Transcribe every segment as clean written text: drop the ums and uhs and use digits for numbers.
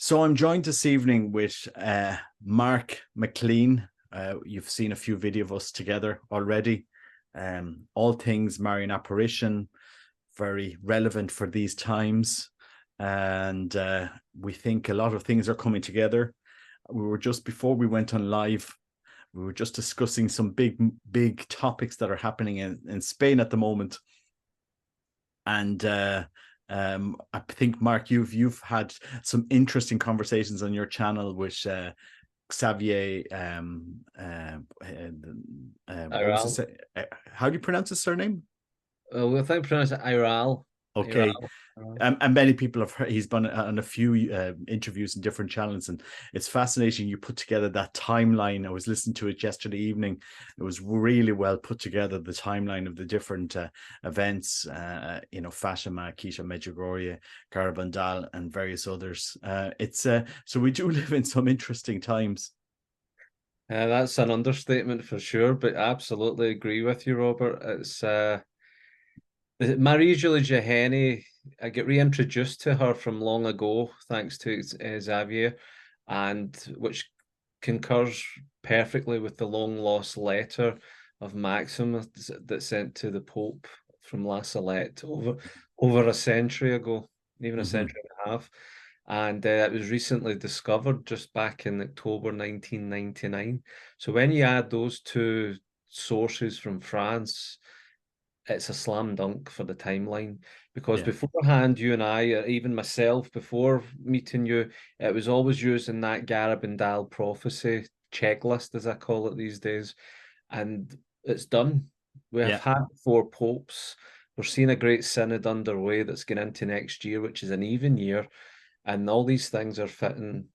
So I'm joined this evening with Mark McLean. You've seen a few videos of us together already. All things Marian apparition, very relevant for these times. And we think a lot of things are coming together. We were just before we went on live, we were just discussing some big topics that are happening in Spain at the moment. And I think, Mark, you've had some interesting conversations on your channel with Xavier. What was Iral. it? How do you pronounce his surname? Well, I think pronounce it Iral. Okay. Iral. And many people have heard, he's been on a few interviews in different channels, and it's fascinating. You put together that timeline. I was listening to it yesterday evening. It was really well put together, the timeline of the different events, Fatima, Keisha Medjugorje, Garabandal, and various others. So we do live in some interesting times. That's an understatement for sure, but I absolutely agree with you, Robert. It's Marie-Julie Jeheni. I get reintroduced to her from long ago, thanks to Xavier, and which concurs perfectly with the long lost letter of Maximus that sent to the Pope from La Salette over a century ago, even a Mm-hmm. century and a half. And it was recently discovered just back in October 1999. So when you add those two sources from France, it's a slam dunk for the timeline, because Yeah. beforehand, you and I, or even myself, before meeting you, it was always using that Garabandal prophecy checklist, as I call it these days, and it's done. We have Yeah. had four popes. We're seeing a great synod underway that's going into next year, which is an even year, and all these things are fitting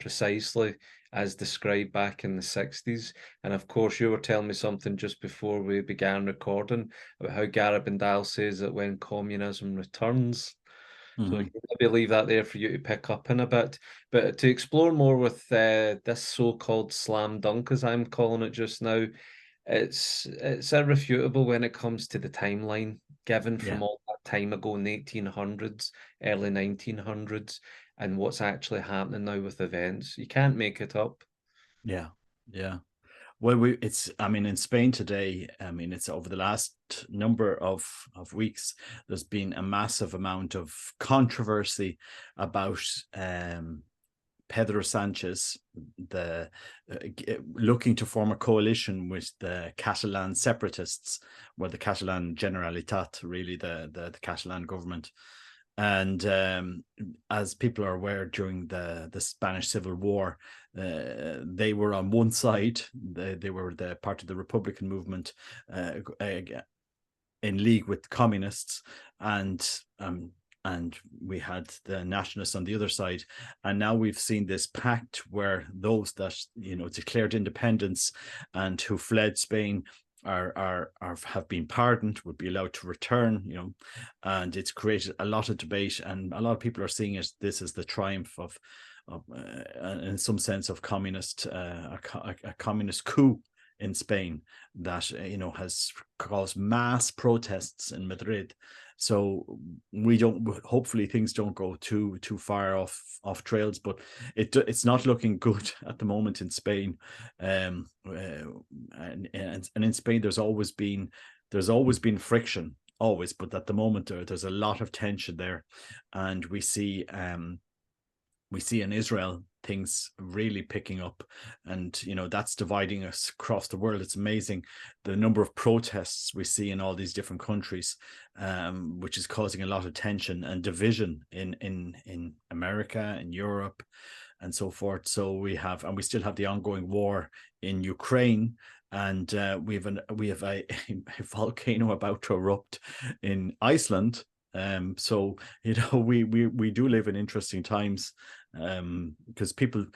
precisely as described back in the 60s. And of course, you were telling me something just before we began recording about how Garabandal says that when communism returns. So I Mm-hmm. can maybe leave that there for you to pick up in a bit. But to explore more with this so-called slam dunk, as I'm calling it just now, it's irrefutable when it comes to the timeline given Yeah. from all that time ago in the 1800s, early 1900s, and what's actually happening now with events. You can't make it up. Yeah. Yeah. Well, I mean, in Spain today, I mean, it's over the last number of weeks, there's been a massive amount of controversy about Pedro Sanchez, the looking to form a coalition with the Catalan separatists, well, the Catalan Generalitat, really the Catalan government. And as people are aware, during the Spanish Civil War, they were on one side. They were the part of the Republican movement, in league with communists, and and we had the nationalists on the other side. And now we've seen this pact where those that declared independence and who fled Spain are have been pardoned, would be allowed to return, and it's created a lot of debate, and a lot of people are seeing this as the triumph of in some sense of a communist coup in Spain that has caused mass protests in Madrid. So we don't. Hopefully, things don't go too far off trails, but it's not looking good at the moment in Spain. And in Spain, there's always been friction, always, but at the moment there's a lot of tension there, and we see in Israel things really picking up, and that's dividing us across the world. It's amazing the number of protests we see in all these different countries, which is causing a lot of tension and division in America, in Europe, and so forth. So we still have the ongoing war in Ukraine, and we have a volcano about to erupt in Iceland. So we do live in interesting times, because people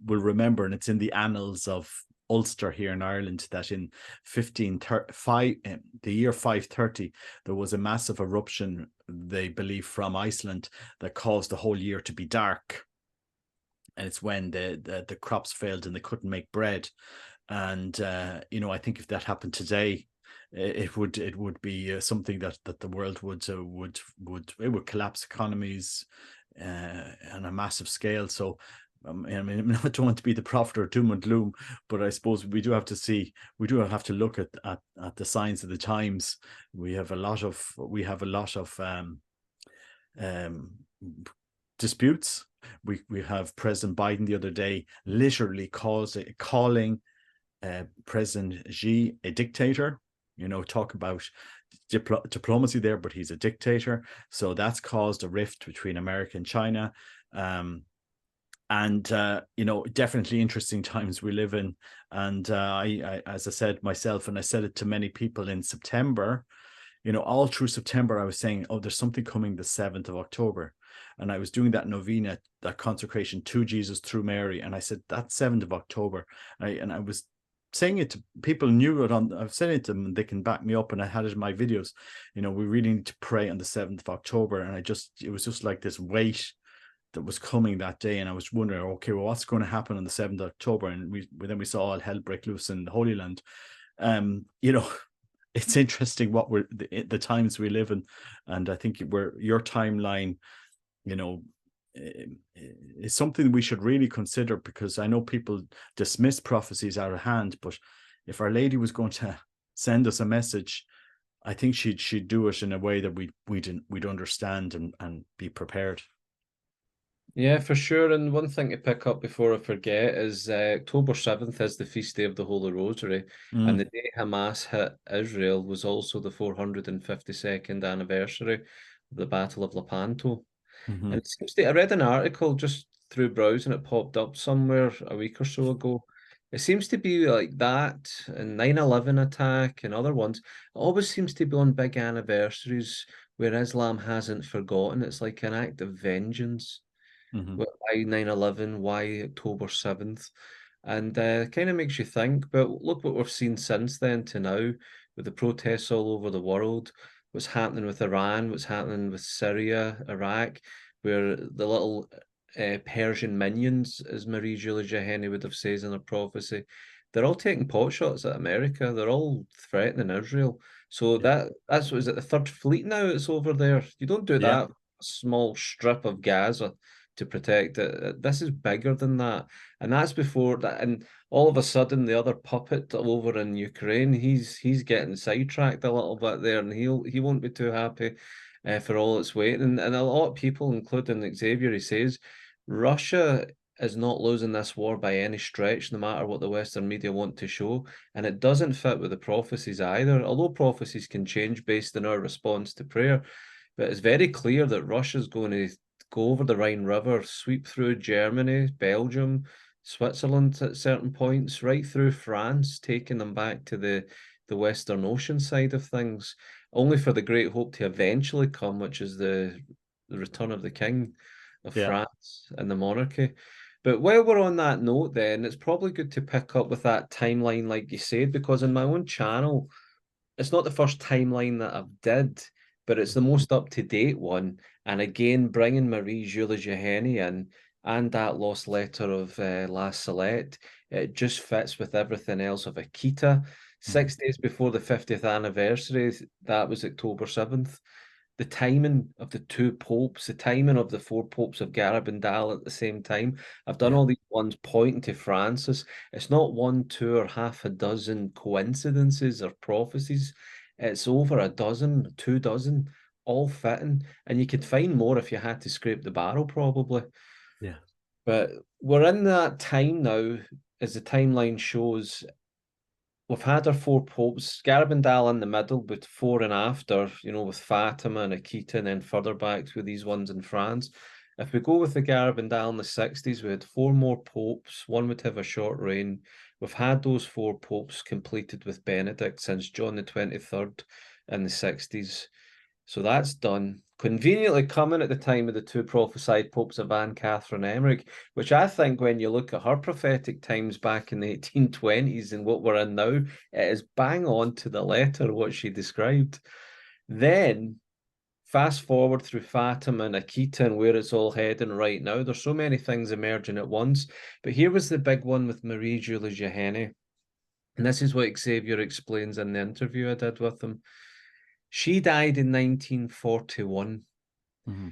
will remember, and it's in the annals of Ulster here in Ireland, that in 1535, the year 530, there was a massive eruption, they believe, from Iceland that caused the whole year to be dark. And it's when the crops failed and they couldn't make bread. And I think if that happened today, it would be something that the world would collapse economies. on a massive scale. So I mean, I don't want to be the prophet of doom and gloom, but I suppose we do have to look at the signs of the times. We have a lot of um, disputes. We have President Biden the other day literally calling President Xi a dictator. Talk about diplomacy there, but he's a dictator. So that's caused a rift between America and China. And definitely interesting times we live in. And I, as I said myself, and I said it to many people in September, all through September, I was saying, oh, there's something coming the 7th of October. And I was doing that novena, that consecration to Jesus through Mary. And I said, that 7th of October. And I was saying it to people, knew it I've said it to them, and they can back me up. And I had it in my videos, we really need to pray on the 7th of October. And it was just like this weight that was coming that day. And I was wondering, okay, well, what's going to happen on the 7th of October? And then we saw all hell break loose in the Holy Land. It's interesting what the times we live in. And I think your timeline, is something we should really consider, because I know people dismiss prophecies out of hand, but if Our Lady was going to send us a message, I think she'd do it in a way that we'd understand and be prepared. Yeah, for sure. And one thing to pick up before I forget is October 7th is the feast day of the Holy Rosary. And the day Hamas hit Israel was also the 452nd anniversary of the Battle of Lepanto. Mm-hmm. And it seems I read an article just through browsing, it popped up somewhere a week or so ago. It seems to be like that, and 9/11 attack and other ones. It always seems to be on big anniversaries where Islam hasn't forgotten. It's like an act of vengeance. Mm-hmm. Why 9/11? Why October 7th? And kind of makes you think. But look what we've seen since then to now, with the protests all over the world, what's happening with Iran, what's happening with Syria, Iraq, where the little Persian minions, as Marie Julie Jahenny would have says in her prophecy, they're all taking pot shots at America. They're all threatening Israel. So Yeah. that's what is it, the Third Fleet now? It's over there. You don't do Yeah. that small strip of Gaza to protect it. This is bigger than that. And that's before that. And all of a sudden, the other puppet over in Ukraine, he's getting sidetracked a little bit there, and he won't be too happy for all its weight. And a lot of people, including Xavier, he says Russia is not losing this war by any stretch, no matter what the Western media want to show. And it doesn't fit with the prophecies either, although prophecies can change based on our response to prayer. But it's very clear that Russia's going to go over the Rhine River, sweep through Germany, Belgium, Switzerland at certain points, right through France, taking them back to the Western Ocean side of things, only for the great hope to eventually come, which is the return of the King of Yeah. France and the monarchy. But while we're on that note, then it's probably good to pick up with that timeline, like you said, because in my own channel, it's not the first timeline that I've did, but it's the most up to date one. And again, bringing Marie Julie Jahenny in and that lost letter of La Salette, it just fits with everything else of Akita. 6 days before the 50th anniversary, that was October 7th. The timing of the two popes, the timing of the four popes of Garabandal at the same time. I've done Yeah. all these ones pointing to Francis. It's not one, two, or half a dozen coincidences or prophecies. It's over a dozen, 2 dozen, all fitting. And you could find more if you had to scrape the barrel, probably. Yeah. But we're in that time now, as the timeline shows. We've had our four popes, Garabandal in the middle, with four and after, with Fatima and Akita, and then further back with these ones in France. If we go with the Garabandal in the 60s, we had four more popes. One would have a short reign. We've had those four popes completed with Benedict since John the 23rd in the 60s. So that's done. Conveniently coming at the time of the two prophesied popes of Anne Catherine Emmerich, which I think when you look at her prophetic times back in the 1820s and what we're in now, it is bang on to the letter what she described. Then fast forward through Fatima and Akita and where it's all heading right now. There's so many things emerging at once. But here was the big one with Marie Julie Jahenny. And this is what Xavier explains in the interview I did with him. She died in 1941. Mm-hmm.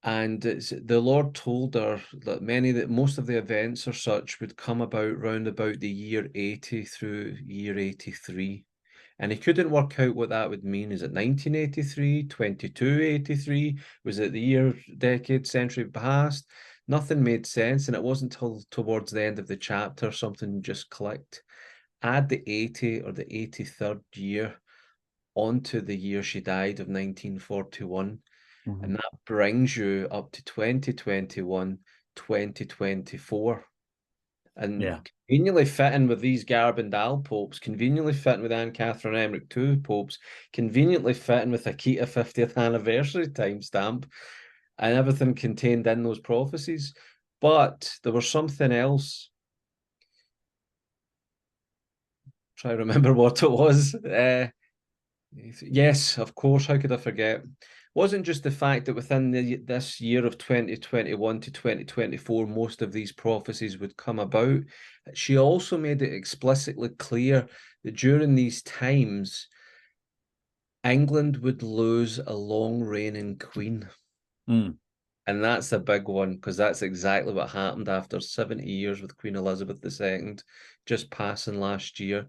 And the Lord told her that most of the events or such would come about round about the year 80 through year 83. And he couldn't work out what that would mean. Is it 1983, 2283? Was it the year, decade, century past? Nothing made sense. And it wasn't until towards the end of the chapter something just clicked. Add the 80 or the 83rd year onto the year she died of 1941. Mhm. And that brings you up to 2021, 2024. Yeah. And conveniently fitting with these Garabandal popes, conveniently fitting with Anne Catherine Emmerich II popes, conveniently fitting with Akita 50th anniversary timestamp, and everything contained in those prophecies. But there was something else. Try to remember what it was. Yes, of course. How could I forget? Wasn't just the fact that within this year of 2021 to 2024, most of these prophecies would come about. She also made it explicitly clear that during these times, England would lose a long reigning queen. Mm. And that's a big one because that's exactly what happened after 70 years with Queen Elizabeth II, just passing last year.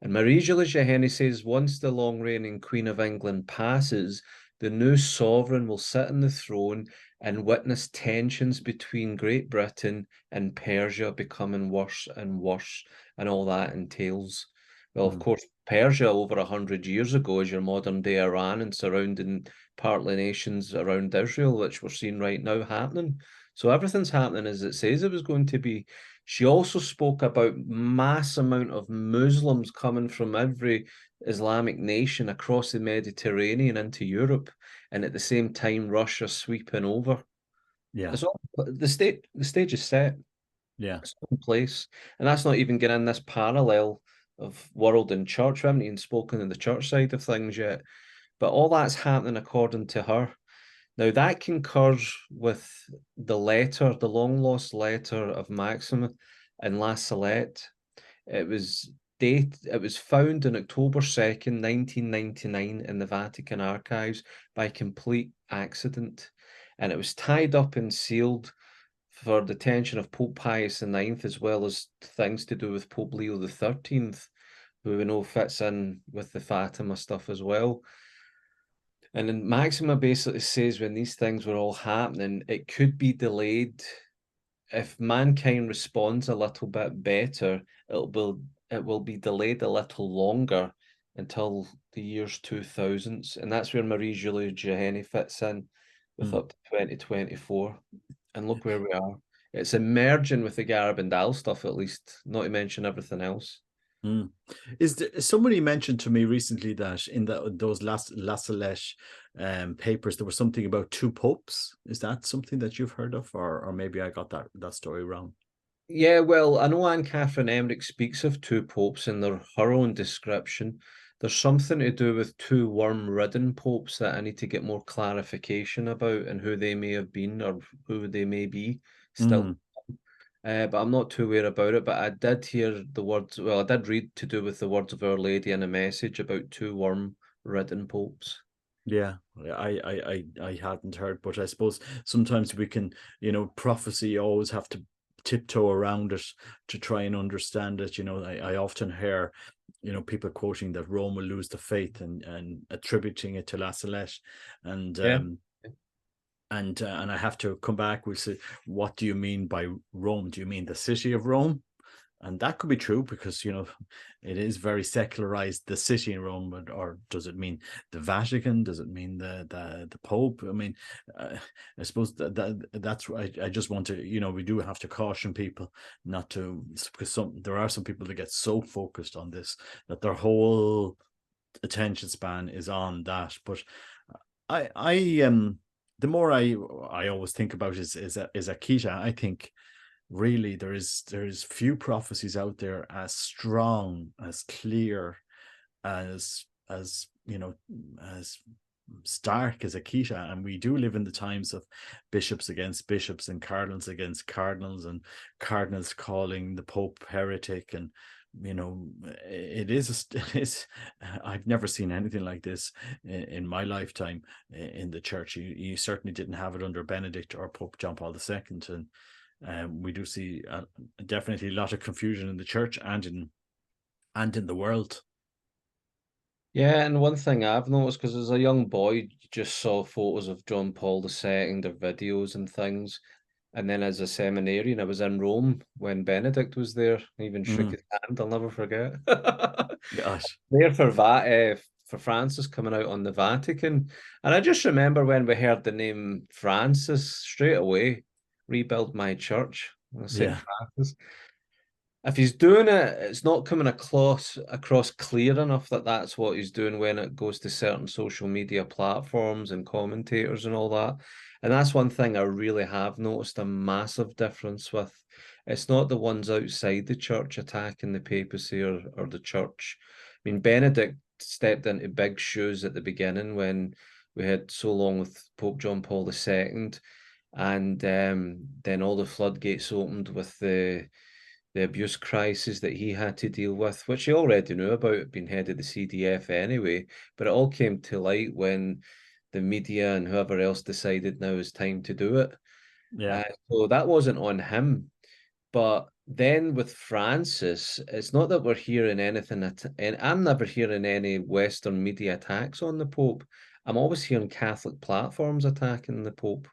And Marie-Julie Jahenny says once the long-reigning Queen of England passes, the new sovereign will sit on the throne and witness tensions between Great Britain and Persia becoming worse and worse, and all that entails. Well, of Mm. course, Persia over 100 years ago is your modern-day Iran and surrounding partly nations around Israel, which we're seeing right now happening. So everything's happening as it says it was going to be. She also spoke about mass amount of Muslims coming from every Islamic nation across the Mediterranean into Europe, and at the same time Russia sweeping over. Yeah. It's all the stage is set, Yeah. it's in place, and that's not even getting in this parallel of world and church. We haven't even spoken on the church side of things yet, but all that's happening according to her. Now that concurs with the letter, the long lost letter of Maxima in La Salette. It was found on October 2nd, 1999 in the Vatican archives by complete accident. And it was tied up and sealed for the attention of Pope Pius IX, as well as things to do with Pope Leo XIII, who we know fits in with the Fatima stuff as well. And then Maxima basically says when these things were all happening, it could be delayed. If mankind responds a little bit better, it will be delayed a little longer until the years 2000s. And that's where Marie-Julie Jahenny fits in with Mm. up to 2024. And look where we are. It's emerging with the Garabandal stuff, at least, not to mention everything else. Mm. Is there somebody mentioned to me recently that in those last Lascelles papers there was something about two popes? Is that something that you've heard of, or maybe I got that story wrong? Yeah, well, I know Anne Catherine Emmerich speaks of two popes in her own description. There's something to do with two worm-ridden popes that I need to get more clarification about and who they may have been or who they may be still. Mm. But I'm not too aware about it. But I did hear the words, well, I did read to do with the words of Our Lady in a message about two worm-ridden popes. Yeah, I hadn't heard, but I suppose sometimes we can, prophecy, you always have to tiptoe around it to try and understand it. I often hear, people quoting that Rome will lose the faith and attributing it to La Salette, and Yeah. and I have to come back. We say, what do you mean by Rome? Do you mean the city of Rome? And that could be true because it is very secularized, the city in Rome, or does it mean the Vatican? Does it mean the Pope? I mean, I suppose that's right. I just want to, we do have to caution people not to, because there are some people that get so focused on this that their whole attention span is on that. But I the more I always think about is Akita. I think really there's few prophecies out there as strong, as clear, as as stark as Akita. And we do live in the times of bishops against bishops and cardinals against cardinals, and cardinals calling the Pope heretic, and it is it is. I've never seen anything like this in my lifetime in the church. You certainly didn't have it under Benedict or Pope John Paul II, and we do see definitely a lot of confusion in the church and in the world. Yeah, and one thing I've noticed, because as a young boy, you just saw photos of John Paul II, their videos and things. And then as a seminarian, I was in Rome when Benedict was there. I even shook Mm, his hand, I'll never forget. gosh, There for Francis coming out on the Vatican. And I just remember when we heard the name Francis, straight away, rebuild my church. St. yeah, Francis. If he's doing it, it's not coming across clear enough that that's what he's doing when it goes to certain social media platforms and commentators and all that. And that's one thing I really have noticed a massive difference with. It's not the ones outside the church attacking the papacy or the church. I mean, Benedict stepped into big shoes at the beginning when we had so long with Pope John Paul II, and then all the floodgates opened with the abuse crisis that he had to deal with, which he already knew about, being head of the CDF anyway. But it all came to light when the media and whoever else decided now is time to do it. yeah, So that wasn't on him. But then with Francis, it's not that we're hearing anything, and I'm never hearing any Western media attacks on the Pope. I'm always hearing Catholic platforms attacking the Pope.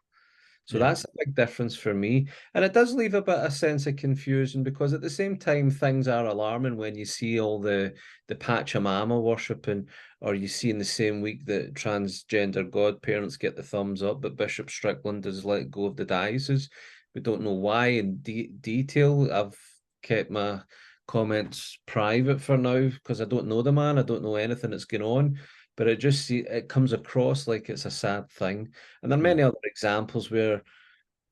So yeah, that's a big difference for me. And it does leave a bit of sense of confusion because at the same time, things are alarming when you see all the Pachamama worshipping, or you see in the same week that transgender godparents get the thumbs up, but Bishop Strickland has let go of the diocese. We don't know why in detail. I've kept my comments private for now because I don't know the man. I don't know anything that's going on. But it comes across like it's a sad thing. And there are mm, many other examples where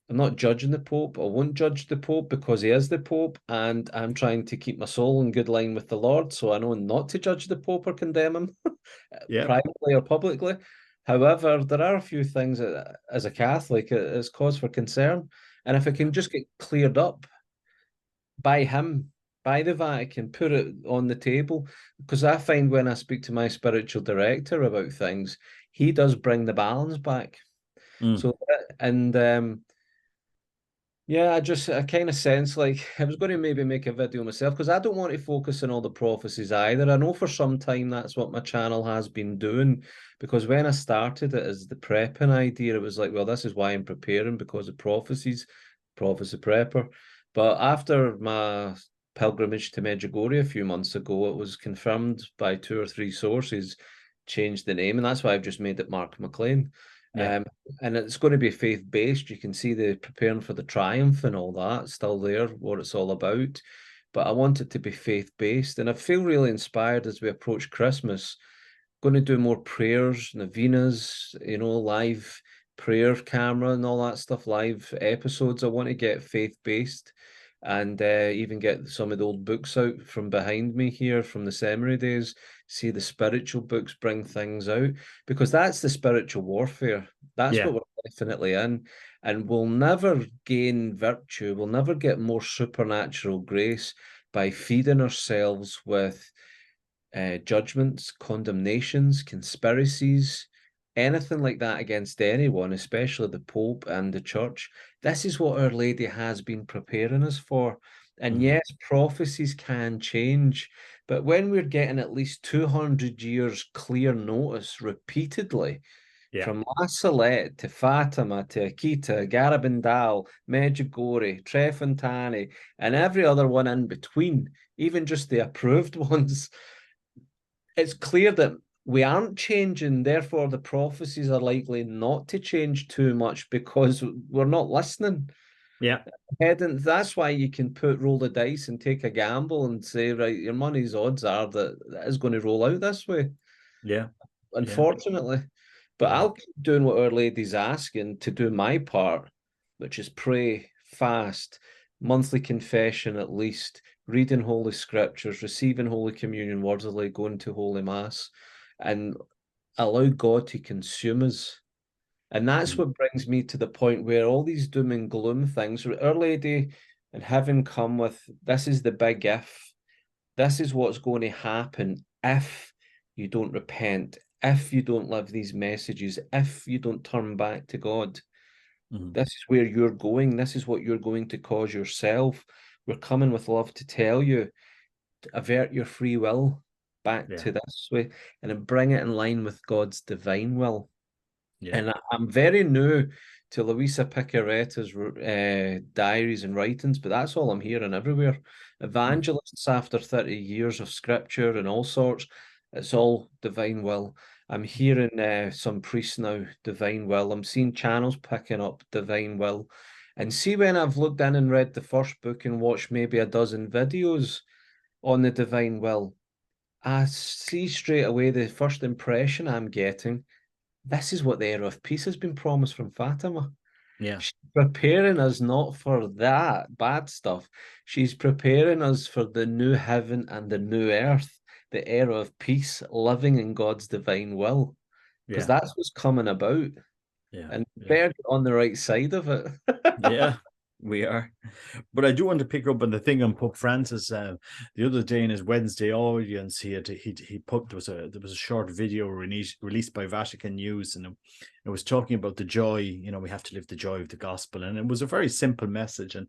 I'm not judging the Pope. I won't judge the Pope because he is the Pope, and I'm trying to keep my soul in good line with the Lord. So I know not to judge the Pope or condemn him yeah, privately or publicly. However, there are a few things that, as a Catholic, is cause for concern. And if it yeah, can just get cleared up by him, by the Vatican, put it on the table. Because I find when I speak to my spiritual director about things, he does bring the balance back. mm, So, and yeah, I kind of sense like I was going to maybe make a video myself because I don't want to focus on all the prophecies either. I know for some time that's what my channel has been doing because when I started it as the prepping idea, it was like, well, this is why I'm preparing because of prophecies, prophecy prepper. But after my pilgrimage to Medjugorje a few months ago, it was confirmed by two or three sources, changed the name, and that's why I've just made it Mark McLean. yeah, Um, and it's going to be faith based. You can see the preparing for the triumph and all that still there, what it's all about. But I want it to be faith based, and I feel really inspired as we approach Christmas. Going to do more prayers, novenas, live prayer camera and all that stuff, live episodes. I want to get faith based and even get some of the old books out from behind me here from the seminary days. See the spiritual books bring things out because that's the spiritual warfare. That's yeah, what we're definitely in. And we'll never gain virtue, we'll never get more supernatural grace by feeding ourselves with judgments, condemnations, conspiracies, anything like that against anyone, especially the Pope and the Church. This is what Our Lady has been preparing us for. And mhm, yes, prophecies can change, but when we're getting at least 200 years clear notice repeatedly, yeah, from La Salette to Fatima to Akita, Garabandal, Medjugorje, Trefontane, and every other one in between, even just the approved ones, it's clear that we aren't changing, therefore the prophecies are likely not to change too much because we're not listening. yeah, Heading, that's why you can roll the dice and take a gamble and say, right, your money's odds are that that is going to roll out this way, yeah, yeah, unfortunately. But yeah, I'll keep doing what Our Lady's asking to do my part, which is pray, fast, monthly confession at least, reading Holy Scriptures, receiving Holy Communion worthily, going to Holy Mass, and allow God to consume us. And that's mm, what brings me to the point where all these doom and gloom things, Our Lady and heaven come with this is the big if. this is what's going to happen if you don't repent, if you don't live these messages, if you don't turn back to God. Mhm. This is where you're going. This is what you're going to cause yourself. We're coming with love to tell you to avert your free will back Yeah. to this way and then bring it in line with God's divine will. Yeah. And I'm very new to Louisa Picaretta's diaries and writings, but that's all I'm hearing everywhere. Mm. Evangelists after 30 years of scripture and all sorts, it's all divine will. I'm hearing some priests now, divine will. I'm seeing channels picking up divine will. And see, when I've looked in and read the first book and watched maybe a dozen videos on the divine will, I see straight away the first impression I'm getting, this is what the era of peace has been promised from Fatima. Yeah. She's preparing us not for that bad stuff. She's preparing us for the new heaven and the new earth, the era of peace, living in God's divine will, because Yeah. that's what's coming about. Yeah. And Yeah. better get on the right side of it. Yeah, we are. But I do want to pick up on the thing on Pope Francis. The other day in his Wednesday audience, he put there was a short video released by Vatican News, and it was talking about the joy. You know, we have to live the joy of the gospel, and it was a very simple message, and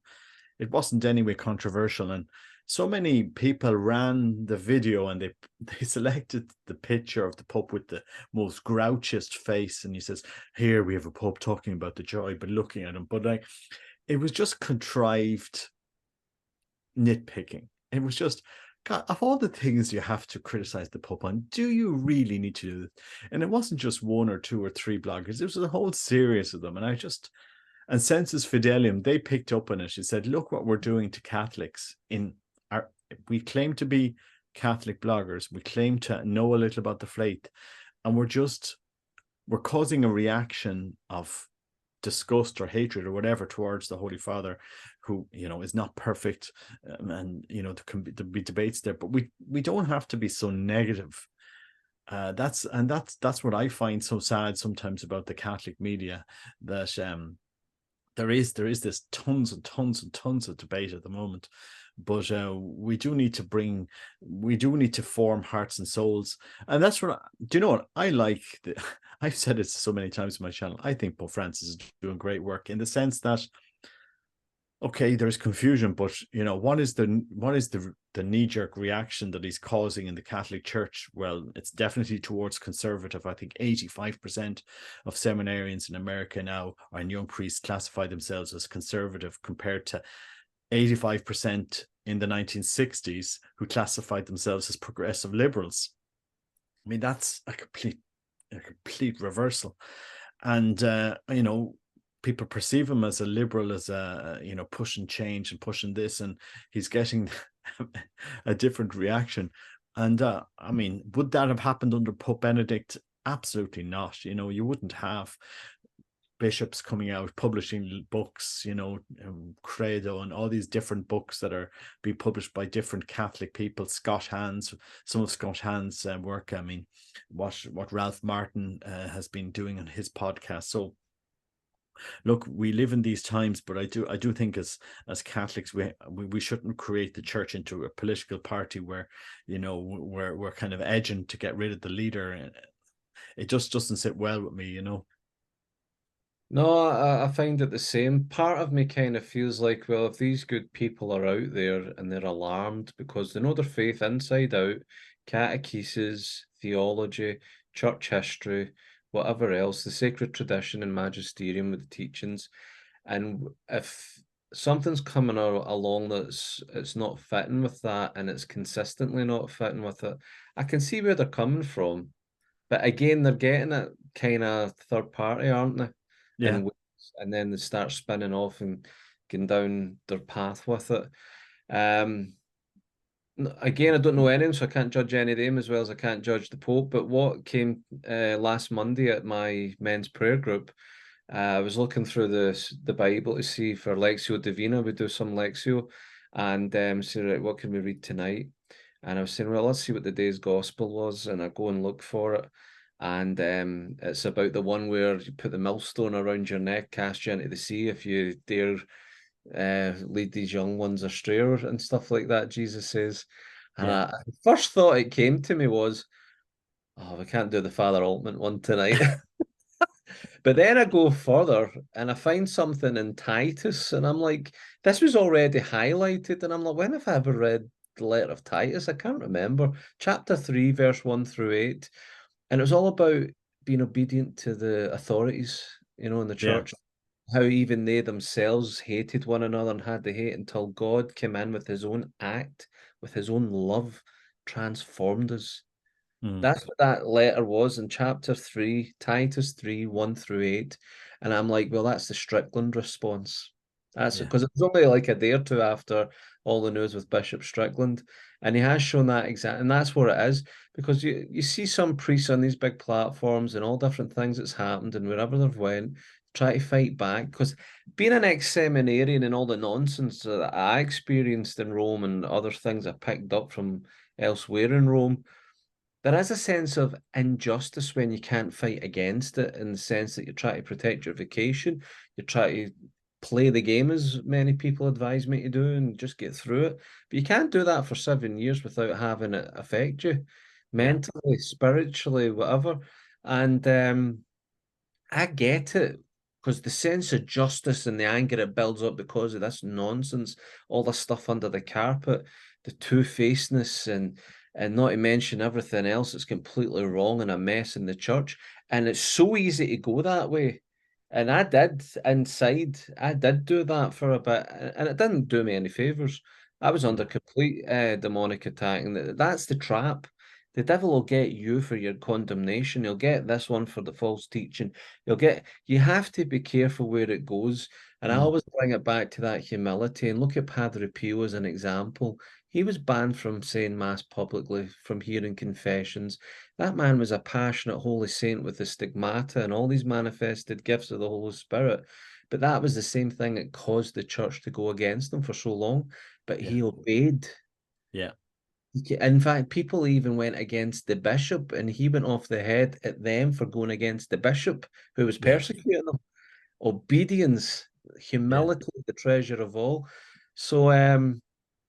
it wasn't anyway controversial. And so many people ran the video, and they selected the picture of the Pope with the most grouchiest face, and he says, "Here we have a Pope talking about the joy, but looking at him." But like, it was just contrived nitpicking. It was just, God, of all the things you have to criticize the Pope on, do you really need to do this? And it wasn't just one or two or three bloggers, it was a whole series of them. And Sensus Fidelium, they picked up on it. She said, look what we're doing to Catholics we claim to be Catholic bloggers. We claim to know a little about the faith, and we're causing a reaction of disgust or hatred or whatever towards the Holy Father, who, you know, is not perfect, and you know there be debates there, but we don't have to be so negative. That's what I find so sad sometimes about the Catholic media, that there is this tons and tons and tons of debate at the moment, but we do need to form hearts and souls. And that's what do you know what I like I've said it so many times on my channel. I think Pope Francis is doing great work, in the sense that, okay, there's confusion, but you know, what is the knee-jerk reaction that he's causing in the Catholic Church? Well, it's definitely towards conservative. I think 85% of seminarians in America now, and young priests, classify themselves as conservative, compared to 85% in the 1960s who classified themselves as progressive liberals. I mean, that's a complete reversal. And you know, people perceive him as a liberal, as a, you know, pushing change and pushing this, and he's getting a different reaction. And I mean, would that have happened under Pope Benedict? Absolutely not. You know, you wouldn't have bishops coming out publishing books, you know, Credo and all these different books that are being published by different Catholic people. Scott Hand's, some of Scott Hand's work. I mean, what Ralph Martin has been doing on his podcast. So look, we live in these times, but I do think as Catholics, we shouldn't create the church into a political party where, you know, we're kind of edging to get rid of the leader. It just doesn't sit well with me, you know. No, I find it the same. Part of me kind of feels like, well, if these good people are out there and they're alarmed because they know their faith inside out, catechesis, theology, church history, whatever else, the sacred tradition and magisterium with the teachings, and if something's coming along that's it's not fitting with that and it's consistently not fitting with it, I can see where they're coming from. But again, they're getting it kind of third party, aren't they? Yeah. And then they start spinning off and going down their path with it. Um, Again, I don't know any of them, so I can't judge any of them as well as I can't judge the Pope. But what came last Monday at my men's prayer group, I was looking through the Bible to see for Lectio Divina. We do some Lectio, and say, right, what can we read tonight? And I was saying, well, let's see what the day's gospel was, and I go and look for it. And it's about the one where you put the millstone around your neck, cast you into the sea if you dare lead these young ones astray and stuff like that, Jesus says. And Yeah. the first thought it came to me was, oh, we can't do the Father Altman one tonight. But then I go further and I find something in Titus, and I'm like, this was already highlighted. And I'm like, when have I ever read the letter of Titus? I can't remember. Chapter 3, verse 1 through 8. And it was all about being obedient to the authorities, in the Yeah. church, how even they themselves hated one another and had the hate until God came in with his own act, with his own love, transformed us. Mm. That's what that letter was in chapter 3, Titus 3, 1 through 8. And I'm like, well, that's the Strickland response. That's Yeah. because it was only like a day or two after all the news with Bishop Strickland. And he has shown that exact, and that's what it is. Because you see some priests on these big platforms and all different things that's happened, and wherever they've went, try to fight back. Because being an ex-seminarian and all the nonsense that I experienced in Rome and other things I picked up from elsewhere in Rome, there is a sense of injustice when you can't fight against it, in the sense that you're trying to protect your vacation, you're trying to play the game as many people advise me to do and just get through it. But you can't do that for 7 years without having it affect you Yeah. mentally, spiritually, whatever. And I get it, because the sense of justice and the anger it builds up because of this nonsense, all the stuff under the carpet, the two-facedness, and not to mention everything else that's completely wrong and a mess in the church. And it's so easy to go that way. And I did inside, I did do that for a bit, and it didn't do me any favors. I was under Yeah. complete demonic attack, and that's the trap. The devil will get you for your condemnation. He'll get this one for the false teaching. You have to be careful where it goes. And I Mm. always bring it back to that humility, and look at Padre Pio as an example. He was banned from saying mass publicly, from hearing confessions. That man was a passionate holy saint with the stigmata and all these manifested gifts of the Holy Spirit. But that was the same thing that caused the church to go against him for so long. But Yeah. he obeyed. Yeah. In fact, people even went against the bishop, and he went off the head at them for going against the bishop who was Yeah. persecuting them. Obedience, Yeah. humility, the treasure of all. So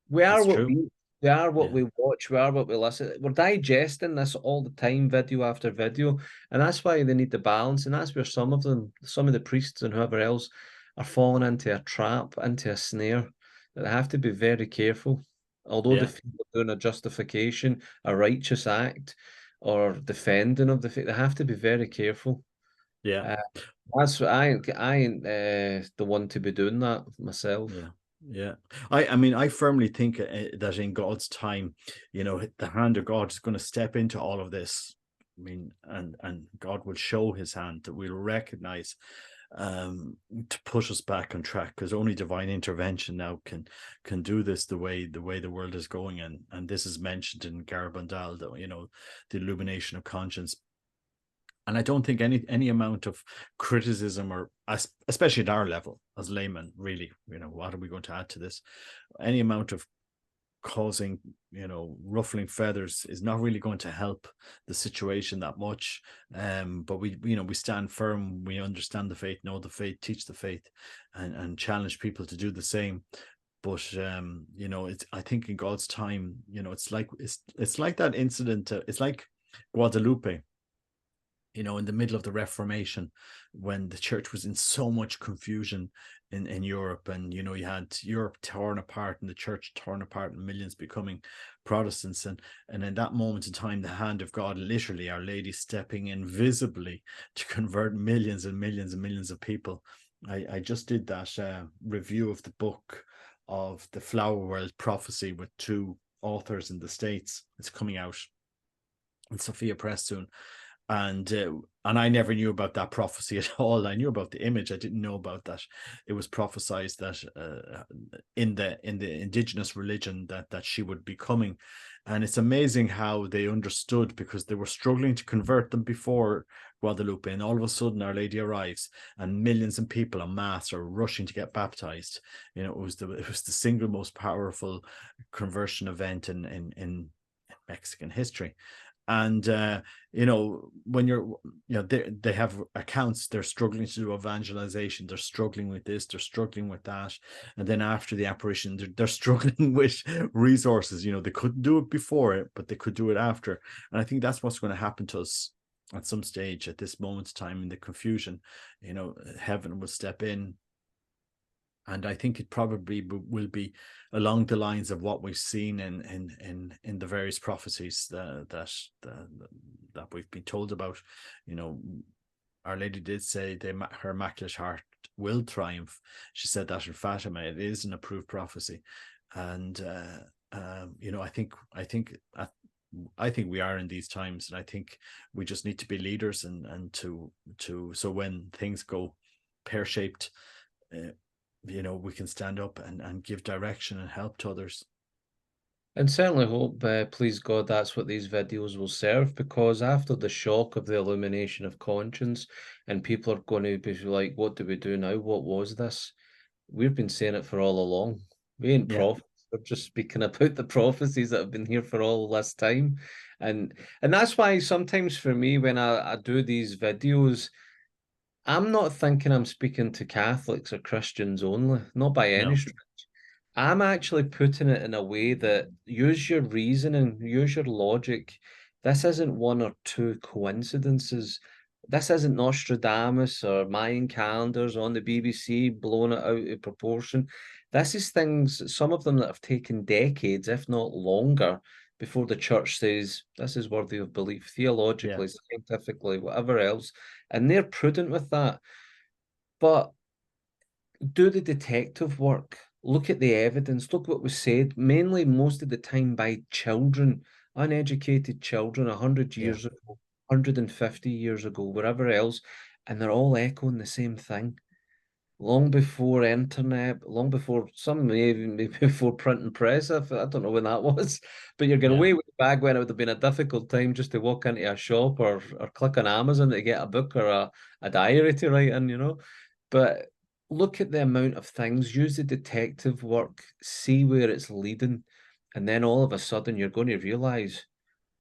we are It's what true. we are what Yeah. we watch, we are what we listen. We're digesting this all the time, video after video, and that's why they need the balance. And that's where some of the priests and whoever else, are falling into a trap, into a snare, that they have to be very careful. Although they Yeah. feel they're doing a justification, a righteous act, or defending of the faith, they have to be very careful. Yeah. Uh, that's what I ain't the one to be doing that myself. Yeah. Yeah. I mean, I firmly think that in God's time, the hand of God is going to step into all of this. I mean, and God will show his hand, that we'll recognize, to push us back on track, because only divine intervention now can do this, the way the world is going. And this is mentioned in Garabandal, the illumination of conscience. And I don't think any amount of criticism, or especially at our level as laymen, really, what are we going to add to this? Any amount of causing, ruffling feathers is not really going to help the situation that much. But we stand firm. We understand the faith, know the faith, teach the faith, and challenge people to do the same. But it's, I think in God's time, it's like that incident. It's like Guadalupe, in the middle of the Reformation, when the church was in so much confusion in Europe, and you had Europe torn apart and the church torn apart and millions becoming Protestants, and in that moment in time, the hand of God, literally Our Lady stepping in visibly to convert millions and millions and millions of people. I just did that review of the book of the Flower World Prophecy with two authors in the States. It's coming out in Sophia Press soon. And I never knew about that prophecy at all. I knew about the image. I didn't know about that. It was prophesied that in the indigenous religion that she would be coming. And it's amazing how they understood, because they were struggling to convert them before Guadalupe, and all of a sudden Our Lady arrives, and millions of people en masse are rushing to get baptized. It was the single most powerful conversion event in Mexican history. And when they have accounts, they're struggling to do evangelization, they're struggling with this, they're struggling with that, and then after the apparition, they're struggling with resources. They couldn't do it before it, but they could do it after. And I think that's what's going to happen to us at some stage, at this moment's time, in the confusion. Heaven will step in, and I think it probably will be along the lines of what we've seen in the various prophecies that we've been told about. Our Lady did say her Immaculate Heart will triumph. She said that in Fatima. It is an approved prophecy, and I think we are in these times, and I think we just need to be leaders and so when things go pear-shaped, we can stand up and give direction and help to others. And certainly hope, please God, that's what these videos will serve, because after the shock of the illumination of conscience, and people are going to be like, what do we do now? What was this? We've been saying it for all along. We ain't Yeah. prophets. We're just speaking about the prophecies that have been here for all this time. And that's why sometimes for me, when I do these videos, I'm not thinking I'm speaking to Catholics or Christians only, not by any No. stretch. I'm actually putting it in a way that use your reasoning, use your logic. This isn't one or two coincidences. This isn't Nostradamus or Mayan calendars on the BBC blowing it out of proportion. This is things, some of them that have taken decades, if not longer, before the church says this is worthy of belief, Yeah. theologically, scientifically, whatever else. And they're prudent with that. But do the detective work. Look at the evidence. Look what was said, mainly most of the time by children, uneducated children, 100 Yeah. years ago, 150 years ago, wherever else, and they're all echoing the same thing. Long before internet, long before some maybe before print and press. I don't know when that was, but you're going Yeah. way back when it would have been a difficult time just to walk into a shop or click on Amazon to get a book or a diary to write in. But look at the amount of things, use the detective work, see where it's leading, and then all of a sudden you're going to realize,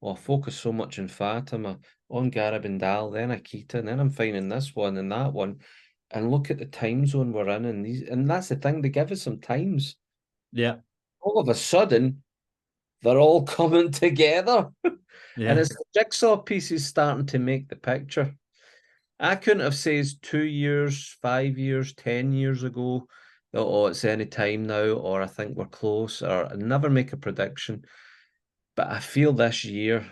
well, I focus so much on Fatima, on Garabandal, then Akita, and then I'm finding this one and that one. And look at the time zone we're in, and that's the thing, they give us some times. Yeah. All of a sudden, they're all coming together. And Yeah. it's the jigsaw pieces starting to make the picture. I couldn't have said 2 years, 5 years, 10 years ago that, oh, it's any time now, or I think we're close, or I never make a prediction. But I feel this year,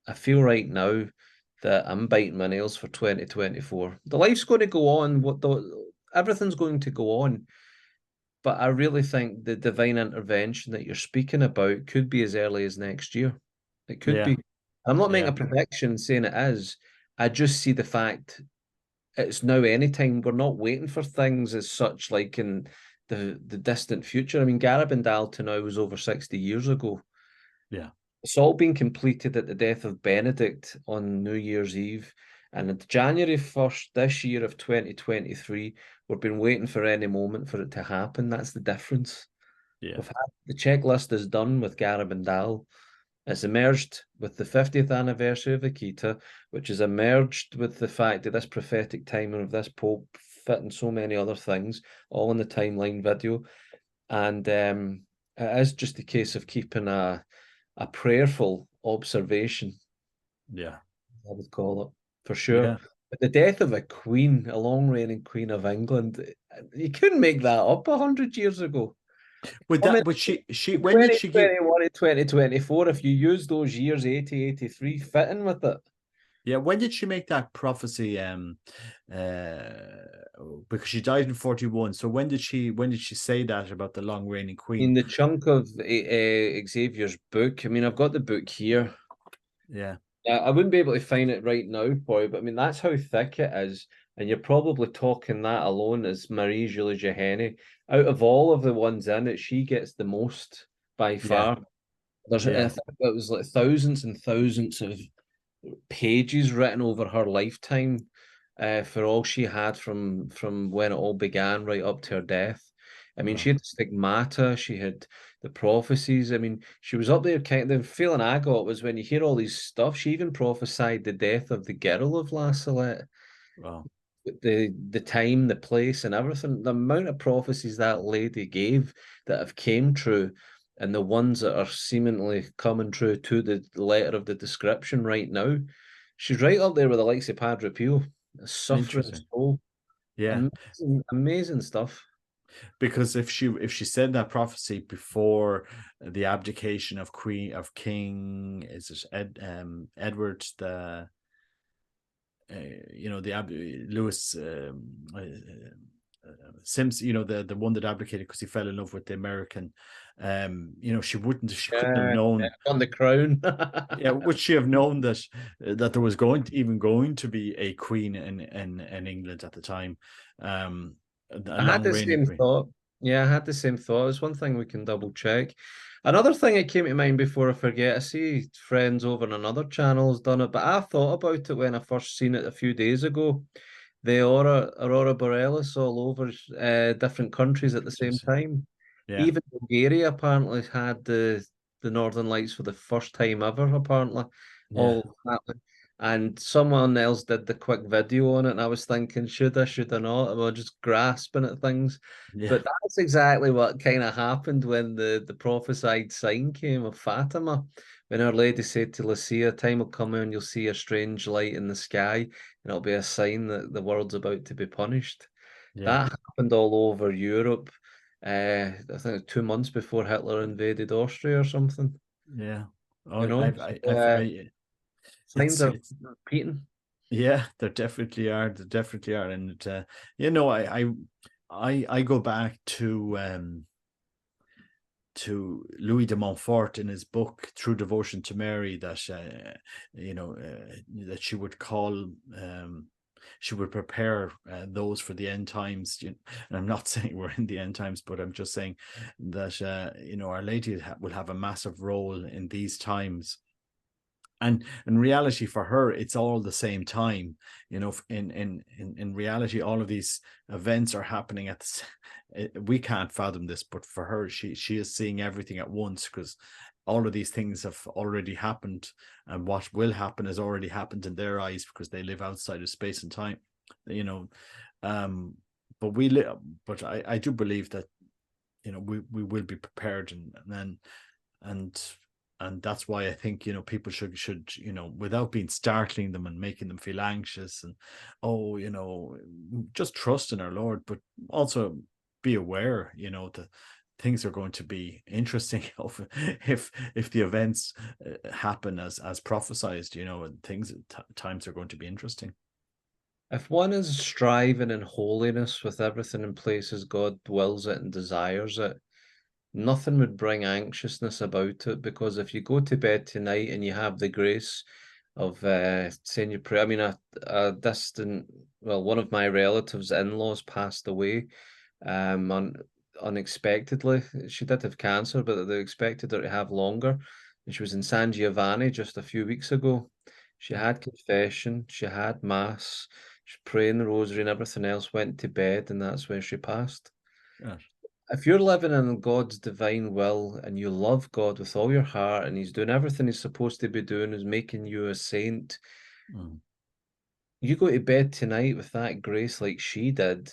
I feel right now that I'm biting my nails for 2024. The life's going to go on, everything's going to go on. But I really think the divine intervention that you're speaking about could be as early as next year. It could Yeah. be. I'm not making Yeah. a prediction saying it is. I just see the fact it's now anytime. We're not waiting for things as such like in the distant future. I mean, Garabandal to now was over 60 years ago. Yeah. It's all been completed at the death of Benedict on New Year's Eve. And at January 1st this year of 2023, we've been waiting for any moment for it to happen. That's the difference. Yeah. We've had the checklist is done with Garabandal. It's emerged with the 50th anniversary of Akita, which has emerged with the fact that this prophetic timing of this Pope fitting so many other things, all in the timeline video. And it is just a case of keeping a prayerful observation, Yeah. I would call it, for sure. Yeah. But the death of a queen, a long reigning queen of England, you couldn't make that up 100 years ago. With I mean, that, but she in when did she give? 2021 and 2024, if you use those years, 80, 83, fitting with it. Yeah, when did she make that prophecy? Because she died in 41. So when did she say that about the long reigning queen? In the chunk of Xavier's book, I mean, I've got the book here. Yeah. I wouldn't be able to find it right now for you, but I mean, that's how thick it is. And you're probably talking that alone as Marie Julie Jeheni. Out of all of the ones in it, she gets the most by Yeah. far. I Yeah. think it was like thousands and thousands of pages written over her lifetime for all she had from when it all began right up to her death. I mean, she Wow. had the stigmata, she had the prophecies. I mean, she was up there. Kind of the feeling I got was when you hear all these stuff, she even prophesied the death of the girl of La Salette. Wow. The time, the place, and everything. The amount of prophecies that lady gave that have came true, and the ones that are seemingly coming true to the letter of the description right now. She's right up there with the likes of Padre Pio, a suffering Interesting. soul. Yeah. Amazing, amazing stuff. Because if she said that prophecy before the abdication of King, is it Edward the Lewis Sims, the one that abdicated because he fell in love with the American, she couldn't have Yeah, yeah, known. on the crown. Yeah, would she have known that there was going to be a queen in England at the time, a I had long the reigning same queen? thought. Yeah, I had the same thought. It's one thing we can double check. Another thing that came to mind before I forget, I see friends over on another channel has done it, but I thought about it when I first seen it a few days ago. The Aurora Borealis all over different countries at the same Interesting. time. Yeah, Even Bulgaria apparently had the Northern Lights for the first time ever, apparently. yeah, All happening. And someone else did the quick video on it, and I was thinking, should I not? Am I just grasping at things? yeah, But that's exactly what kind of happened when the prophesied sign came of Fatima. When Our Lady said to Lucia, time will come when you'll see a strange light in the sky, and it'll be a sign that the world's about to be punished. yeah, That happened all over Europe. I think 2 months before Hitler invaded Austria or something. yeah. Oh, You know, signs are it's repeating. yeah, there definitely are. There definitely are, and I go back to Louis de Montfort in his book Through Devotion to Mary, that that she would prepare those for the end times. And I'm not saying we're in the end times, but I'm just saying that Our Lady will have a massive role in these times. And in reality, for her, it's all the same time. In reality, all of these events are happening at we can't fathom this, but for her, she is seeing everything at once, because all of these things have already happened, and what will happen has already happened in their eyes, because they live outside of space and time. you know um but but I do believe that we will be prepared, and and that's why I think people should without being startling them and making them feel anxious, and just trust in our Lord, but also be aware that things are going to be interesting if the events happen as prophesized, and times are going to be interesting. If one is striving in holiness with everything in place as God wills it and desires it, nothing would bring anxiousness about it, because if you go to bed tonight and you have the grace of saying your prayer. I mean, a distant, well, one of my relatives' in-laws passed away um, unexpectedly. She did have cancer, but they expected her to have longer. And she was in San Giovanni just a few weeks ago. She had confession, she had mass, she praying the rosary and everything else, went to bed, and that's when she passed. Yeah. If you're living in God's divine will and you love God with all your heart and He's doing everything He's supposed to be doing, is making you a saint, Mm. you go to bed tonight with that grace like she did.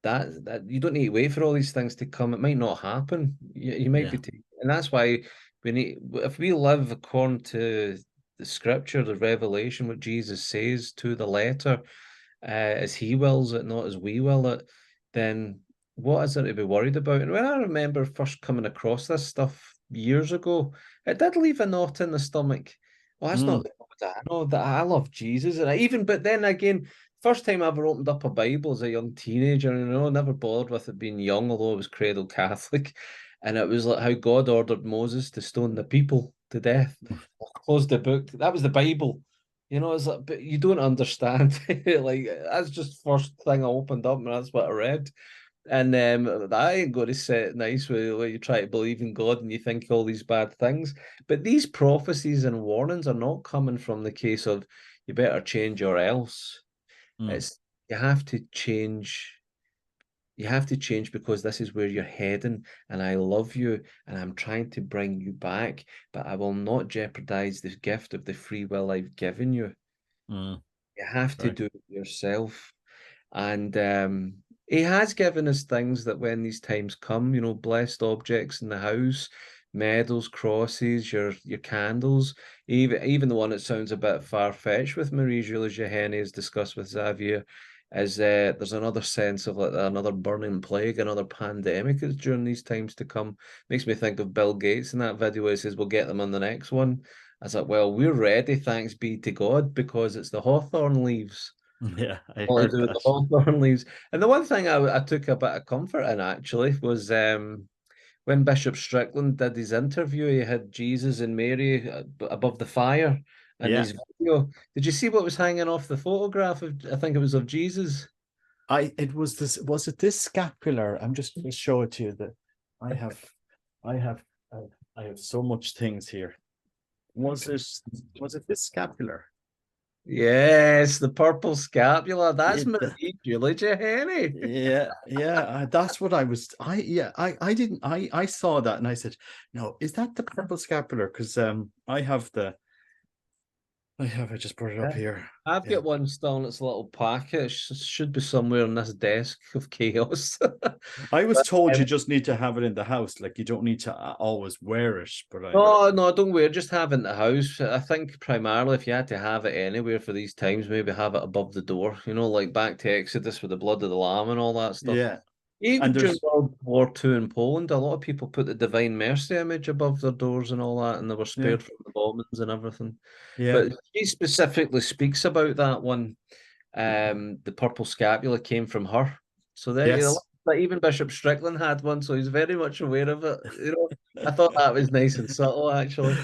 That you don't need to wait for all these things to come. It might not happen. You might be Yeah. taking, and that's why we need. If we live according to the Scripture, the revelation, what Jesus says to the letter, as He wills it, not as we will it, then what is there to be worried about? And when I remember first coming across this stuff years ago, it did leave a knot in the stomach. Well, that's not Mm. the God I know, that I love Jesus, and but then again, first time I ever opened up a Bible as a young teenager, never bothered with it being young, although I was cradle Catholic. And it was like how God ordered Moses to stone the people to death. I closed the book. That was the Bible. It's like, but you don't understand. Like, that's just first thing I opened up, and that's what I read. And I ain't going to sit nice where you try to believe in God and you think all these bad things. But these prophecies and warnings are not coming from the case of you better change or else. Mm. It's you have to change. You have to change because this is where you're heading, and I love you, and I'm trying to bring you back, but I will not jeopardize the gift of the free will I've given you. Mm, You have to right. do it yourself. And he has given us things that when these times come, blessed objects in the house, medals, crosses, your candles, even the one that sounds a bit far-fetched with Marie-Julie Jahenny, as discussed with Xavier, is there's another sense of like another burning plague, another pandemic is during these times to come. Makes me think of Bill Gates in that video. He says we'll get them on the next one. I was like, well, we're ready, thanks be to God, because it's the hawthorn leaves Yeah, I all to heard do with the that. hawthorn leaves. And the one thing I took a bit of comfort in actually was when Bishop Strickland did his interview, he had Jesus and Mary above the fire in Yeah. his video. Did you see what was hanging off the photograph of, I think it was of Jesus? It was this, was it this scapular? I'm just going to show it to you that I have I have I have so much things here. Was it this scapular? Yes, the purple scapula. That's It Marie Julie Jahenny. yeah, that's what I was. I didn't. I saw that and I said, no, is that the purple scapular? Because I just brought it up Yeah. here. I've Yeah, got one still in its little packet. It should be somewhere on this desk of chaos. I was But, told you just need to have it in the house, like you don't need to always wear it. But I no, no, don't worry. Just have it in the house. I think primarily if you had to have it anywhere for these times, maybe have it above the door, like back to Exodus with the blood of the lamb and all that stuff. yeah, Even and during there's World War II in Poland, a lot of people put the Divine Mercy image above their doors and all that, and they were yeah, spared from the bombings and everything. yeah, But she specifically speaks about that one. The purple scapula came from her. So there you know, yes. but even Bishop Strickland had one, so he's very much aware of it. I thought that was nice and subtle, actually.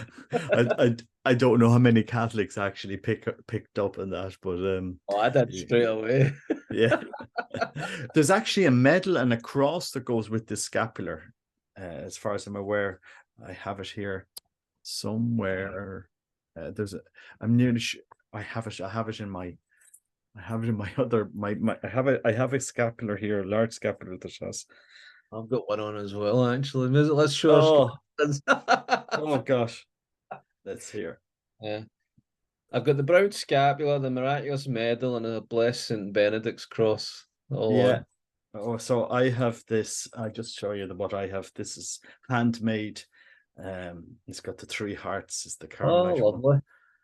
I don't know how many Catholics actually picked up on that, but Oh, I did straight away. yeah. There's actually a medal and a cross that goes with the scapular. As far as I'm aware, I have it here somewhere. There's a. I'm nearly sure I have it. I have it in my. I have it in my other my. I have a scapular here, a large scapular that has. I've got one on as well, actually. Let's show our Oh, skeletons. oh gosh, that's here. Yeah. I've got the brown scapula, the miraculous medal, and a blessed St. Benedict's cross. All Yeah. on. Oh, so I have this. I just show you what I have. This is handmade. It's got the three hearts. It's the Oh, Carmelite one, lovely.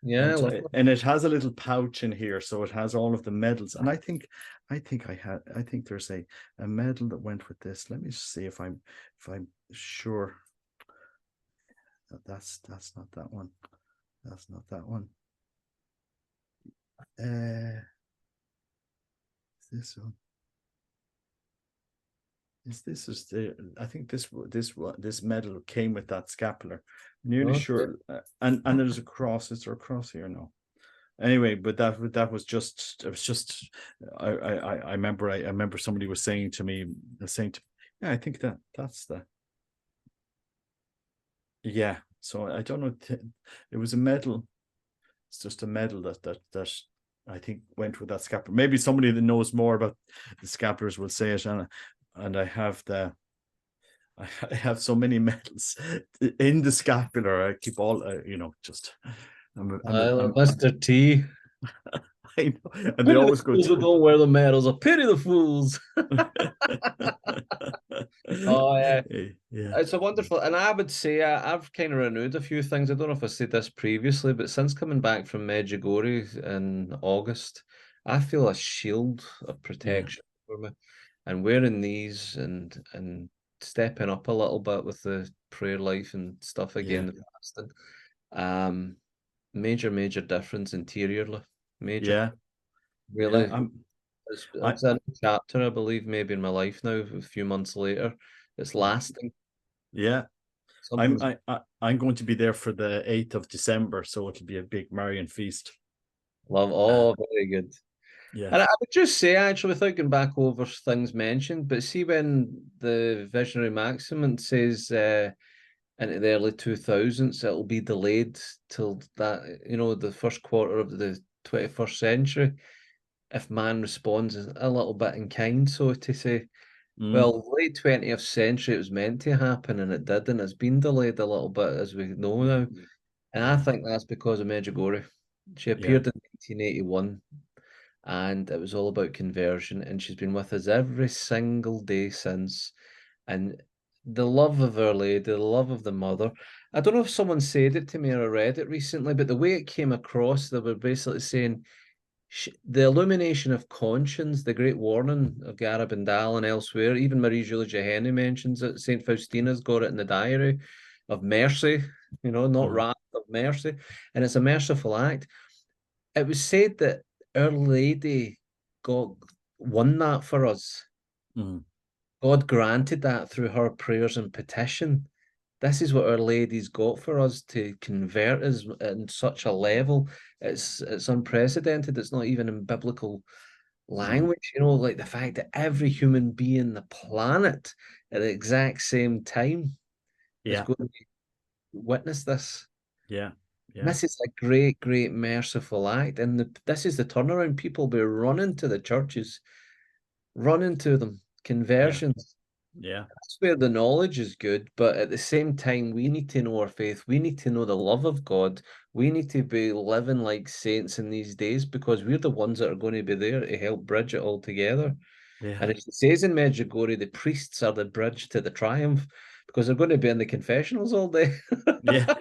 Yeah, lovely. and it has a little pouch in here, so it has all of the medals. And I think there's a medal that went with this. Let me just see if I'm sure that that's not that one. That's not that one. This one. Is the I think this medal came with that scapular. Nearly Okay. sure, and there's a cross. Is there a cross here? No. Anyway, but that was just it was just I remember I remember somebody was saying to me yeah, I think that's the yeah. So I don't know. It was a medal. It's just a medal that I think went with that scapular. Maybe somebody that knows more about the scapulars will say it, and I have I have so many medals in the scapular. I keep all, just Mr. T. I know, and they Pity the always go fools that to. don't wear the medals. I pity the fools. Oh, yeah. Yeah, It's a wonderful, and I would say I've kind of renewed a few things. I don't know if I said this previously, but since coming back from Medjugorje in August, I feel a shield of yeah, protection for me. And wearing these and stepping up a little bit with the prayer life and stuff yeah, again, the fasting. Um, major difference interiorly. Major, yeah, yeah. really. I It's a new chapter, I believe, maybe in my life now, a few months later. It's lasting. yeah. Something's I'm going to be there for the 8th of December, so it'll be a big Marian feast. love. Uh, Oh, very good. yeah, And I would just say, actually, without going back over things mentioned, but see when the visionary Maximum says into the early 2000s, it'll be delayed till that, the first quarter of the 21st century, if man responds a little bit in kind, so to say. Mm, Well, late 20th century, it was meant to happen and it did, and it's been delayed a little bit, as we know now. And I yeah, think that's because of Medjugorje. She yeah, appeared in 1981, and it was all about conversion, and she's been with us every single day since. And the love of Our Lady, the love of the Mother. I don't know if someone said it to me or I read it recently, but the way it came across, they were basically saying the illumination of conscience, the great warning of Garabandal and elsewhere, even Marie Julie Jehane mentions it. St. Faustina's got it in the diary of mercy, not mm, wrath, of mercy. And it's a merciful act. It was said that Our Lady got won that for us. mm, God granted that through her prayers and petition. This is what Our Lady's got for us to convert us in such a level. It's unprecedented. It's not even in biblical mm, language, like the fact that every human being on the planet at the exact same time is yeah, going to witness this. yeah, yeah, This is a great, great merciful act. And this is the turnaround. People be running to the churches, running to them, yeah, conversions. yeah, That's where the knowledge is good, but at the same time, we need to know our faith. We need to know the love of God. We need to be living like saints in these days because we're the ones that are going to be there to help bridge it all together. yeah, And as it says in Medjugorje, the priests are the bridge to the triumph because they're going to be in the confessionals all day. yeah.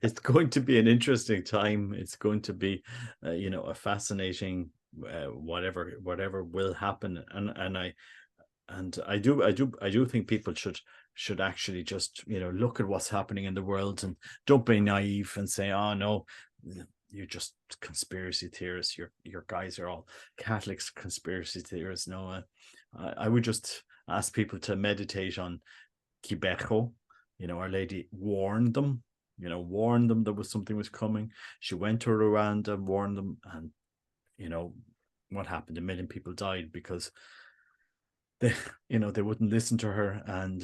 It's going to be an interesting time. It's going to be, a fascinating whatever will happen, and I do think people should actually just look at what's happening in the world and don't be naive and say, oh no, you're just conspiracy theorists. Your guys are all Catholics, conspiracy theorists. No, I would just ask people to meditate on Quebeco. Our Lady warned them. Warned them there was something was coming. She went to Rwanda, warned them, and you know what happened. 1 million people died because they they wouldn't listen to her, and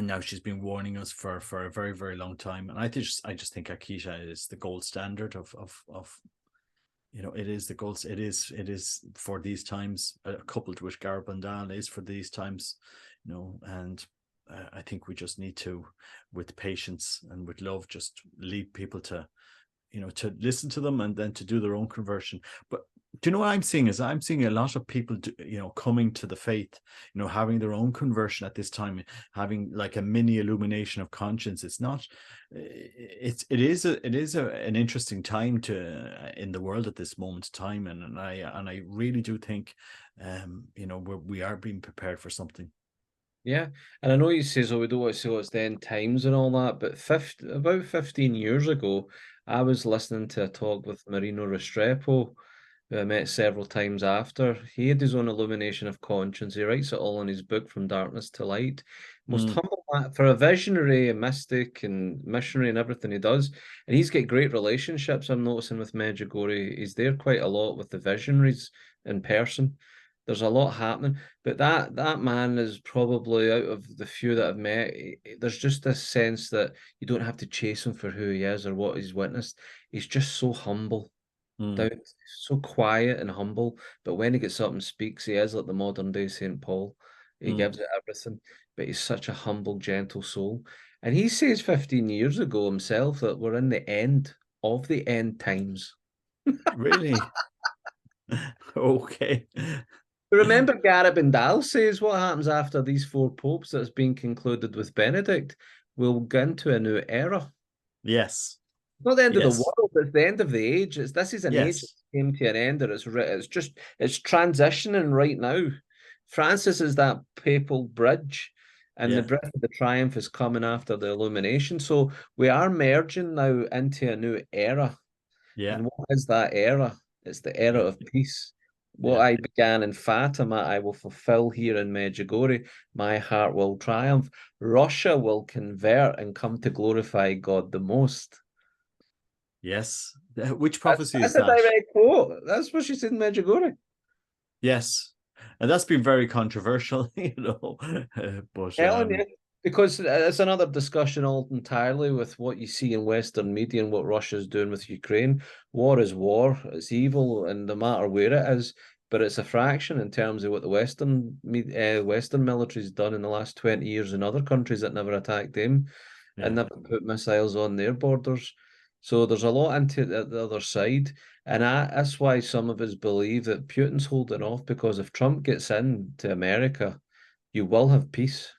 now she's been warning us for a very, very long time. And I just think Akisha is the gold standard of it is the gold. It is for these times. Coupled with Garabandal is for these times. And I think we just need to, with patience and with love, just lead people to listen to them and then to do their own conversion. But do you know what I'm seeing is I'm seeing a lot of people coming to the faith, having their own conversion at this time, having like a mini illumination of conscience. It's not an interesting time to in the world at this moment of time, and I really do think we are being prepared for something. Yeah, and I know you say, so we don't want to say what's the end times and all that, but about 15 years ago, I was listening to a talk with Marino Restrepo, who I met several times after. He had his own illumination of conscience. He writes it all in his book, From Darkness to Light. Most Mm, humble man for a visionary, a mystic, and missionary, and everything he does. And he's got great relationships, I'm noticing, with Medjugorje. He's there quite a lot with the visionaries in person. There's a lot happening. But that man is probably out of the few that I've met. There's just this sense that you don't have to chase him for who he is or what he's witnessed. He's just so humble, mm, down, so quiet and humble. But when he gets up and speaks, he is like the modern day St. Paul. He mm. gives it everything, but he's such a humble, gentle soul. And he says 15 years ago himself that we're in the end of the end times. Really? Okay. Remember, Garabandal says what happens after these four popes that's been concluded with Benedict. We'll go into a new era. Yes. Not the end of the Yes. world, it's the end of the age. This is an age that Yes. came to an end, or it's transitioning right now. Francis is that papal bridge, and the Yeah. breath of the triumph is coming after the illumination. So we are merging now into a new era. Yeah. And what is that era? It's the era Yeah. of peace. What Yeah. I began in Fatima, I will fulfill here in Medjugorje. My heart will triumph. Russia will convert and come to glorify God the most. Yes. Which That's, prophecy is that's a that? direct quote. That's what she said in Medjugorje. Yes. And that's been very controversial, but Telling you. Because it's another discussion all entirely with what you see in Western media and what Russia's doing with Ukraine. War is war, it's evil, and no matter where it is. but it's a fraction in terms of what the Western military's done in the last 20 years in other countries that never attacked them and Yeah. never put missiles on their borders. So there's a lot into the other side. And that's why some of us believe that Putin's holding off, because if Trump gets into America, you will have peace,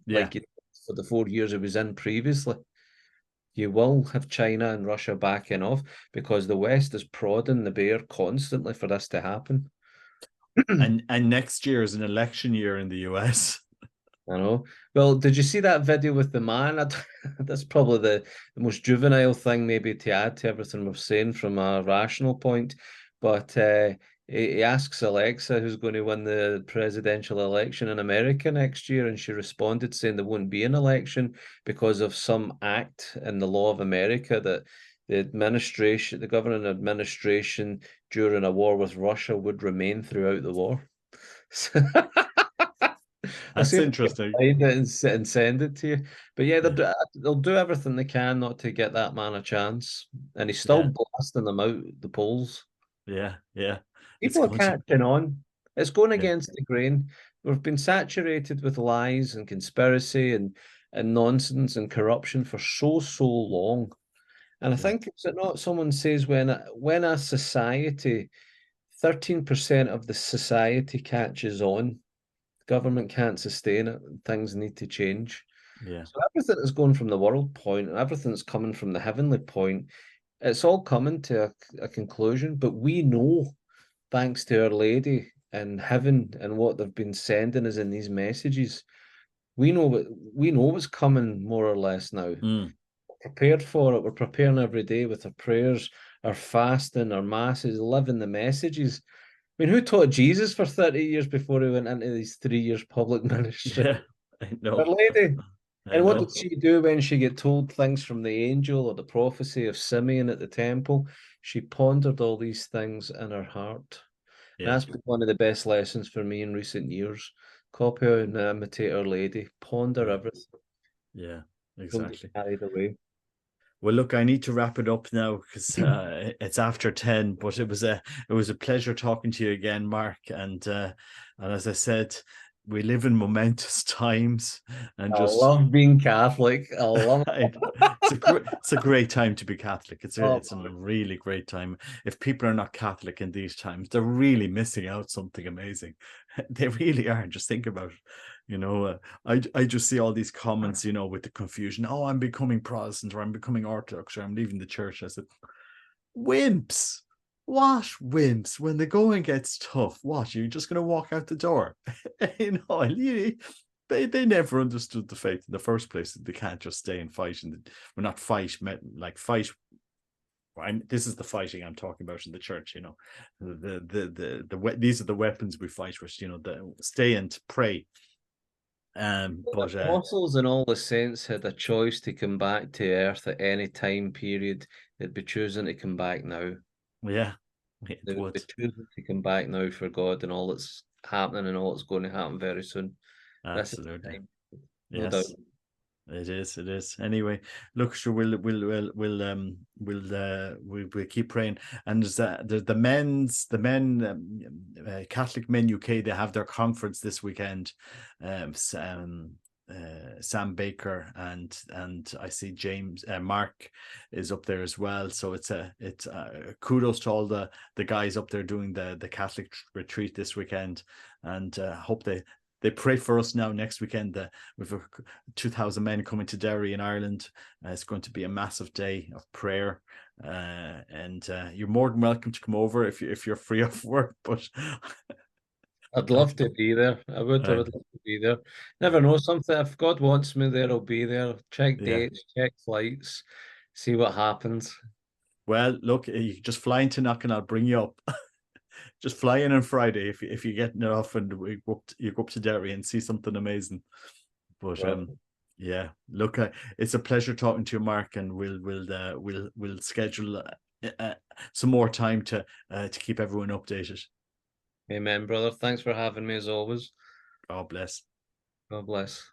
Yeah. like for the 4 years he was in previously. You will have China and Russia backing off because the West is prodding the bear constantly for this to happen. And next year is an election year in the US. I know. Well, did you see that video with the man? That's probably the most juvenile thing, maybe, to add to everything we're saying from a rational point. But he asks Alexa who's going to win the presidential election in America next year, and she responded saying there won't be an election because of some act in the law of America that the governing administration during a war with Russia would remain throughout the war. I'll That's see if I can interesting. find it and send it to you. But yeah, Yeah. they'll do everything they can not to get that man a chance. And he's still Yeah. blasting them out the polls. Yeah. Yeah. It's People are going to, catching on. It's going yeah. against the grain. We've been saturated with lies and conspiracy and nonsense and corruption for so long. And I Yeah. think, is it not, someone says when a society, 13% of the society catches on, government can't sustain it, and things need to change. Yeah. So everything is going from the world point and everything that's coming from the heavenly point, it's all coming to a conclusion. But we know, thanks to Our Lady and heaven and what they've been sending us in these messages, we know what's coming more or less now. Mm. We're prepared for it. We're preparing every day with our prayers, our fasting, our masses, living the messages. I mean, who taught Jesus for 30 years before he went into these 3 years public ministry? Yeah. I Our know. Lady. I And what did know. she do when she get told things from the angel or the prophecy of Simeon at the temple? She pondered all these things in her heart. And Yeah. that's been one of the best lessons for me in recent years. Copy and imitate Our Lady. Ponder Yeah. everything. Yeah. Don't get Exactly. carried away. Well, look, I need to wrap it up now because it's after 10. But it was a pleasure talking to you again, Mark. And as I said, we live in momentous times, and I just love being Catholic. I love it's a great time to be Catholic. oh, It's a really great time. If people are not Catholic in these times, they're really missing out something amazing. They really are. Just think about it. I just see all these comments, with the confusion. Oh, I'm becoming Protestant, or I'm becoming Orthodox, or I'm leaving the church. I said, wimps. What wimps? When the going gets tough, what? You're just going to walk out the door? They never understood the faith in the first place. They can't just stay and fight. And we're not fight, like fight. This is the fighting I'm talking about in the church. These are the weapons we fight with. The stay and pray. the But apostles and all the saints had a choice to come back to earth at any time period. They'd be choosing to come back now. yeah, it They would be would choosing to come back now for God and all that's happening and all that's going to happen very soon. This is the absolutely. time, no doubt. Yes. It is. It is. Anyway, look, sure, we'll keep praying. And the Catholic Men UK. They have their conference this weekend. Sam Baker and I see Mark is up there as well. So it's kudos to all the guys up there doing the Catholic retreat this weekend, and hope they pray for us now next weekend. We've 2,000 men coming to Derry in Ireland. It's going to be a massive day of prayer. And you're more than welcome to come over if you're free of work. But I'd love to be there. I would love to be there. Never know something. If God wants me there, I'll be there. Check yeah. dates, check flights, see what happens. Well, look, you just fly into Knock and I'll bring you up. Just fly in on Friday if you get enough, and you go up to Derry and see something amazing. But Well, yeah, look, it's a pleasure talking to you, Mark, and we'll schedule some more time to keep everyone updated. amen, brother. Thanks for having me as always. God bless. God bless.